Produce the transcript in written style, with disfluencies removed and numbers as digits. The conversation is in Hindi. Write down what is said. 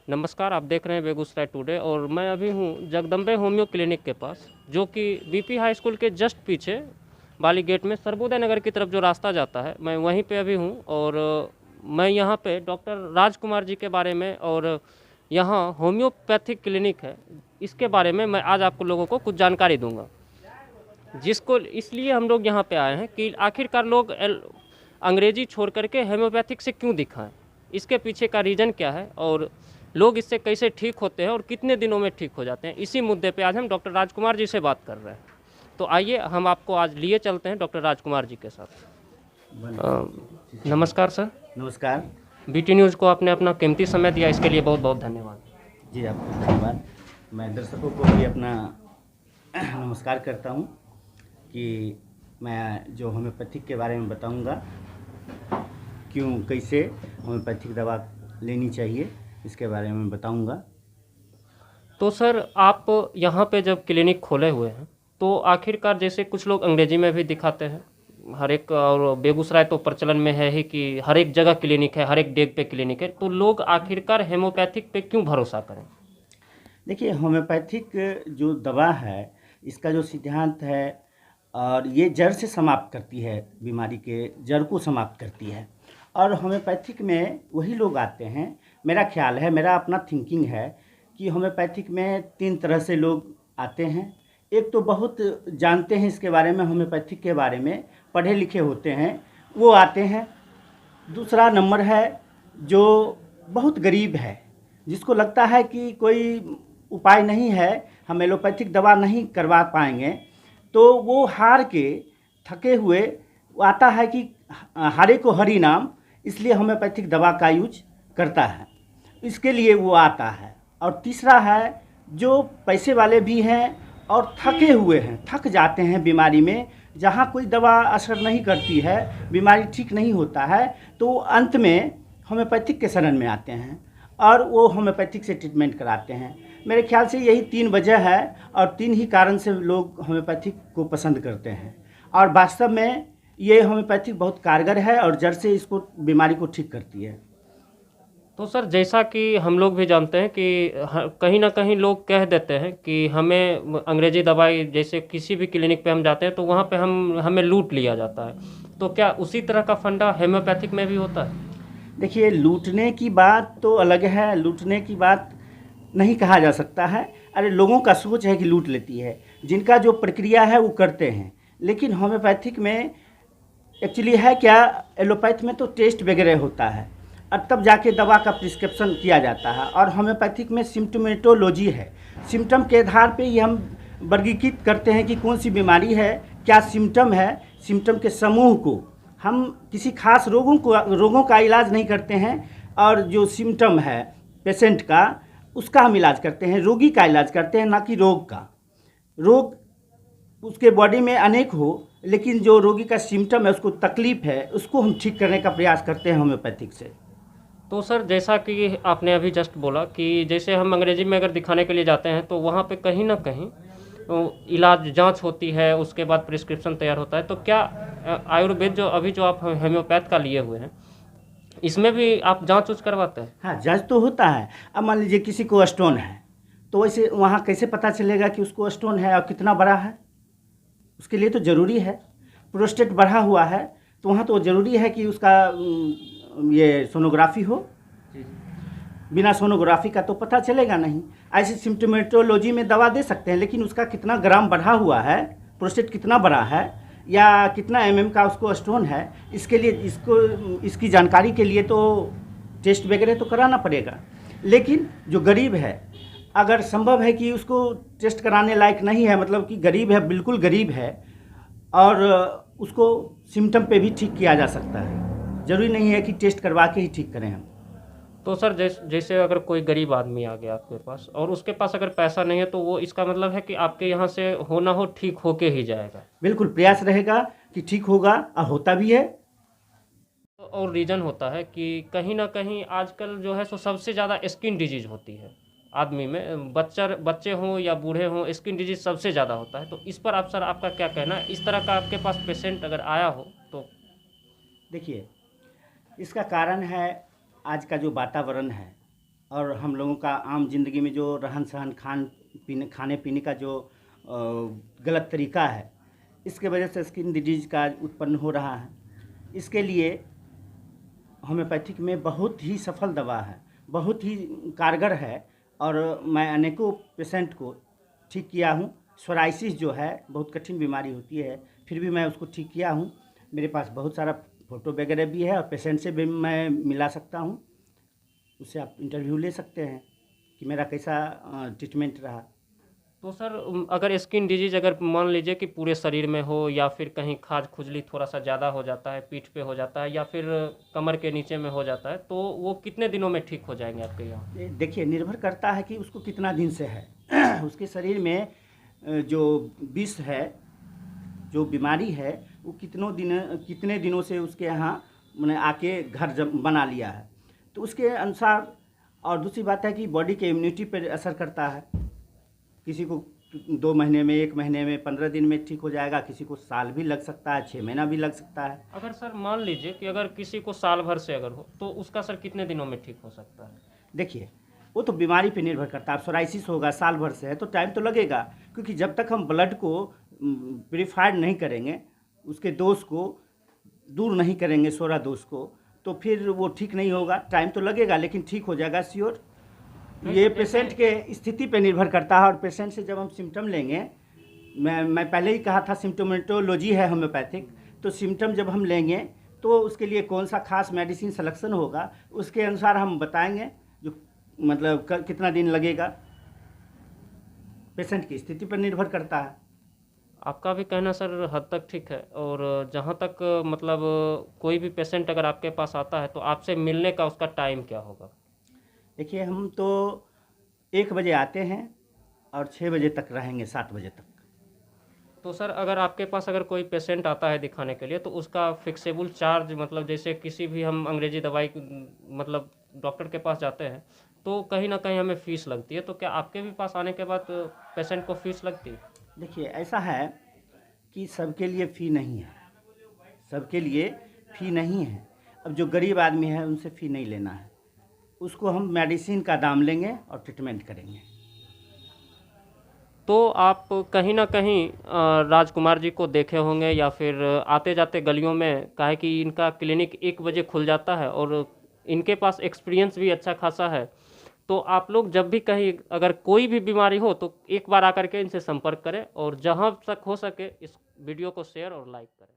नमस्कार, आप देख रहे हैं बेगूसराय टुडे और मैं अभी हूँ जगदम्बे होम्यो क्लिनिक के पास, जो कि बीपी हाई स्कूल के जस्ट पीछे वाली गेट में सर्वोदय नगर की तरफ जो रास्ता जाता है, मैं वहीं पे अभी हूँ। और मैं यहाँ पे डॉक्टर राजकुमार जी के बारे में और यहाँ होम्योपैथिक क्लिनिक है, इसके बारे में मैं आज आपको लोगों को कुछ जानकारी दूंगा। जिसको इसलिए हम लोग यहाँ पे आए हैं कि आखिरकार लोग अंग्रेजी छोड़ करके होम्योपैथिक से क्यों दिखाएं, इसके पीछे का रीज़न क्या है और लोग इससे कैसे ठीक होते हैं और कितने दिनों में ठीक हो जाते हैं। इसी मुद्दे पे आज हम डॉक्टर राजकुमार जी से बात कर रहे हैं। तो आइए हम आपको आज लिए चलते हैं डॉक्टर राजकुमार जी के साथ। नमस्कार सर। नमस्कार बीटी न्यूज़ को आपने अपना कीमती समय दिया, इसके लिए बहुत बहुत धन्यवाद। जी, आपको धन्यवाद। मैं दर्शकों को भी अपना नमस्कार करता हूं कि मैं जो होम्योपैथिक के बारे में बताऊंगा, क्यों कैसे होम्योपैथिक दवा लेनी चाहिए, इसके बारे में बताऊंगा। तो सर, आप यहाँ पे जब क्लिनिक खोले हुए हैं तो आखिरकार जैसे कुछ लोग अंग्रेजी में भी दिखाते हैं, हर एक, और बेगूसराय तो प्रचलन में है ही कि हर एक जगह क्लिनिक है, हर एक डेग पे क्लिनिक है, तो लोग आखिरकार होम्योपैथिक पे क्यों भरोसा करें? देखिए, होम्योपैथिक जो दवा है, इसका जो सिद्धांत है, और ये जड़ से समाप्त करती है, बीमारी के जड़ को समाप्त करती है। और होम्योपैथिक में वही लोग आते हैं, मेरा ख्याल है, मेरा अपना थिंकिंग है कि होम्योपैथिक में 3 तरह से लोग आते हैं। एक तो बहुत जानते हैं इसके बारे में, होम्योपैथिक के बारे में पढ़े लिखे होते हैं, वो आते हैं। दूसरा नंबर है जो बहुत गरीब है, जिसको लगता है कि कोई उपाय नहीं है, हम एलोपैथिक दवा नहीं करवा पाएंगे, तो वो हार के थके हुए वो आता है कि हारे को हरि नाम, इसलिए होम्योपैथिक दवा का यूज करता है, इसके लिए वो आता है। और तीसरा है जो पैसे वाले भी हैं और थके हुए हैं, थक जाते हैं बीमारी में, जहाँ कोई दवा असर नहीं करती है, बीमारी ठीक नहीं होता है, तो अंत में होम्योपैथिक के शरण में आते हैं और वो होम्योपैथिक से ट्रीटमेंट कराते हैं। मेरे ख्याल से यही 3 वजह है और 3 ही कारण से लोग होम्योपैथिक को पसंद करते हैं। और वास्तव में ये होम्योपैथिक बहुत कारगर है और जड़ से इसको बीमारी को ठीक करती है। तो सर, जैसा कि हम लोग भी जानते हैं कि कहीं ना कहीं लोग कह देते हैं कि हमें अंग्रेजी दवाई, जैसे किसी भी क्लिनिक पे हम जाते हैं तो वहाँ पे हमें लूट लिया जाता है, तो क्या उसी तरह का फंडा होम्योपैथिक में भी होता है? देखिए, लूटने की बात तो अलग है, लूटने की बात नहीं कहा जा सकता है। अरे, लोगों का सोच है कि लूट लेती है, जिनका जो प्रक्रिया है वो करते हैं। लेकिन होम्योपैथिक में एक्चुअली है क्या, एलोपैथ में तो टेस्ट वगैरह होता है और तब जाके दवा का प्रिस्क्रिप्शन किया जाता है। और होम्योपैथिक में सिम्टोमेटोलॉजी है, सिम्टम के आधार पे ही हम वर्गीकृत करते हैं कि कौन सी बीमारी है, क्या सिम्टम है। सिम्टम के समूह को हम किसी खास रोगों का इलाज नहीं करते हैं, और जो सिम्टम है पेशेंट का, उसका हम इलाज करते हैं, रोगी का इलाज करते हैं, ना कि रोग का। रोग उसके बॉडी में अनेक हो, लेकिन जो रोगी का सिम्टम है, उसको तकलीफ है, उसको हम ठीक करने का प्रयास करते हैं होम्योपैथिक से। तो सर, जैसा कि आपने अभी जस्ट बोला कि जैसे हम अंग्रेजी में अगर दिखाने के लिए जाते हैं तो वहाँ पे कहीं ना कहीं इलाज जांच होती है, उसके बाद प्रिस्क्रिप्शन तैयार होता है, तो क्या आयुर्वेद जो आप होम्योपैथ का लिए हुए हैं, इसमें भी आप जांच उच करवाते हैं? हाँ, जांच तो होता है। अब मान लीजिए किसी को स्टोन है, तो वैसे वहाँ कैसे पता चलेगा कि उसको स्टोन है और कितना बड़ा है? उसके लिए तो ज़रूरी है। प्रोस्टेट बढ़ा हुआ है तो वहाँ तो ज़रूरी है कि उसका ये सोनोग्राफी हो। बिना सोनोग्राफी का तो पता चलेगा नहीं। ऐसे सिम्टोमेटोलॉजी में दवा दे सकते हैं, लेकिन उसका कितना ग्राम बढ़ा हुआ है, प्रोस्टेट कितना बड़ा है, या कितना mm का उसको स्टोन है, इसके लिए इसकी जानकारी के लिए तो टेस्ट वगैरह तो कराना पड़ेगा। लेकिन जो गरीब है, अगर संभव है कि उसको टेस्ट कराने लायक नहीं है, मतलब कि गरीब है, बिल्कुल गरीब है, और उसको सिम्टम पे भी ठीक किया जा सकता है। ज़रूरी नहीं है कि टेस्ट करवा के ही ठीक करें हम। तो सर, जैसे अगर कोई गरीब आदमी आ गया आपके पास और उसके पास अगर पैसा नहीं है, तो वो इसका मतलब है कि आपके यहाँ से हो ना हो ठीक होके ही जाएगा? बिल्कुल प्रयास रहेगा कि ठीक होगा, और होता भी है। और रीज़न होता है कि कहीं ना कहीं आजकल जो है सो सबसे ज़्यादा स्किन डिजीज होती है आदमी में, बच्चे हों या बूढ़े हों, स्किन डिजीज सबसे ज़्यादा होता है। तो इस पर आप सर, आपका क्या कहना है? इस तरह का आपके पास पेशेंट अगर आया हो तो? देखिए, इसका कारण है आज का जो वातावरण है, और हम लोगों का आम जिंदगी में जो रहन सहन खाने पीने का जो गलत तरीका है, इसके वजह से स्किन डिजीज का उत्पन्न हो रहा है। इसके लिए होम्योपैथिक में बहुत ही सफल दवा है, बहुत ही कारगर है, और मैं अनेकों पेशेंट को ठीक किया हूँ। सोराइसिस जो है बहुत कठिन बीमारी होती है, फिर भी मैं उसको ठीक किया हूँ। मेरे पास बहुत सारा फ़ोटो वगैरह भी है, और पेशेंट से भी मैं मिला सकता हूँ, उससे आप इंटरव्यू ले सकते हैं कि मेरा कैसा ट्रीटमेंट रहा। तो सर अगर स्किन डिजीज अगर मान लीजिए कि पूरे शरीर में हो, या फिर कहीं खाज खुजली थोड़ा सा ज़्यादा हो जाता है, पीठ पे हो जाता है, या फिर कमर के नीचे में हो जाता है, तो वो कितने दिनों में ठीक हो जाएंगे आपके यहाँ? देखिए, निर्भर करता है कि उसको कितना दिन से है उसके शरीर में जो विष है, जो बीमारी है, वो कितने दिनों से उसके यहाँ मैंने आके घर बना लिया है, तो उसके अनुसार। और दूसरी बात है कि बॉडी के इम्यूनिटी पर असर करता है। किसी को 2 महीने में, 1 महीने में, 15 दिन में ठीक हो जाएगा, किसी को साल भी लग सकता है, 6 महीना भी लग सकता है। अगर सर मान लीजिए कि अगर किसी को साल भर से अगर हो, तो उसका सर कितने दिनों में ठीक हो सकता है? देखिए, वो तो बीमारी पे निर्भर करता है। अब सोराइसिस होगा, साल भर से है, तो टाइम तो लगेगा, क्योंकि जब तक हम ब्लड को प्योरीफाइड नहीं करेंगे, उसके दोष को दूर नहीं करेंगे, सोरा दोष को, तो फिर वो ठीक नहीं होगा। टाइम तो लगेगा, लेकिन ठीक हो जाएगा श्योर। ये पेशेंट के स्थिति पे निर्भर करता है, और पेशेंट से जब हम सिम्टम लेंगे, मैं पहले ही कहा था सिम्टोमेटोलॉजी है होम्योपैथिक, तो सिम्टम जब हम लेंगे तो उसके लिए कौन सा खास मेडिसिन सिलेक्शन होगा, उसके अनुसार हम बताएंगे, जो मतलब कितना दिन लगेगा, पेशेंट की स्थिति पर निर्भर करता है। आपका भी कहना सर हद तक ठीक है। और जहाँ तक मतलब कोई भी पेशेंट अगर आपके पास आता है, तो आपसे मिलने का उसका टाइम क्या होगा? देखिए, हम तो 1 बजे आते हैं और 6 बजे तक रहेंगे, 7 बजे तक। तो सर अगर आपके पास अगर कोई पेशेंट आता है दिखाने के लिए, तो उसका फिक्सेबल चार्ज, मतलब जैसे किसी भी हम अंग्रेजी दवाई मतलब डॉक्टर के पास जाते हैं, तो कहीं ना कहीं हमें फ़ीस लगती है, तो क्या आपके भी पास आने के बाद पेशेंट को फ़ीस लगती है? देखिए, ऐसा है कि सबके लिए फ़ी नहीं है, सबके लिए फ़ी नहीं है। अब जो गरीब आदमी है उनसे फ़ी नहीं लेना है, उसको हम मेडिसिन का दाम लेंगे और ट्रीटमेंट करेंगे। तो आप कहीं ना कहीं राजकुमार जी को देखे होंगे, या फिर आते जाते गलियों में, काहे कि इनका क्लिनिक 1 बजे खुल जाता है, और इनके पास एक्सपीरियंस भी अच्छा खासा है। तो आप लोग जब भी कहीं अगर कोई भी बीमारी हो, तो एक बार आकर के इनसे संपर्क करें, और जहां तक हो सके इस वीडियो को शेयर और लाइक करें।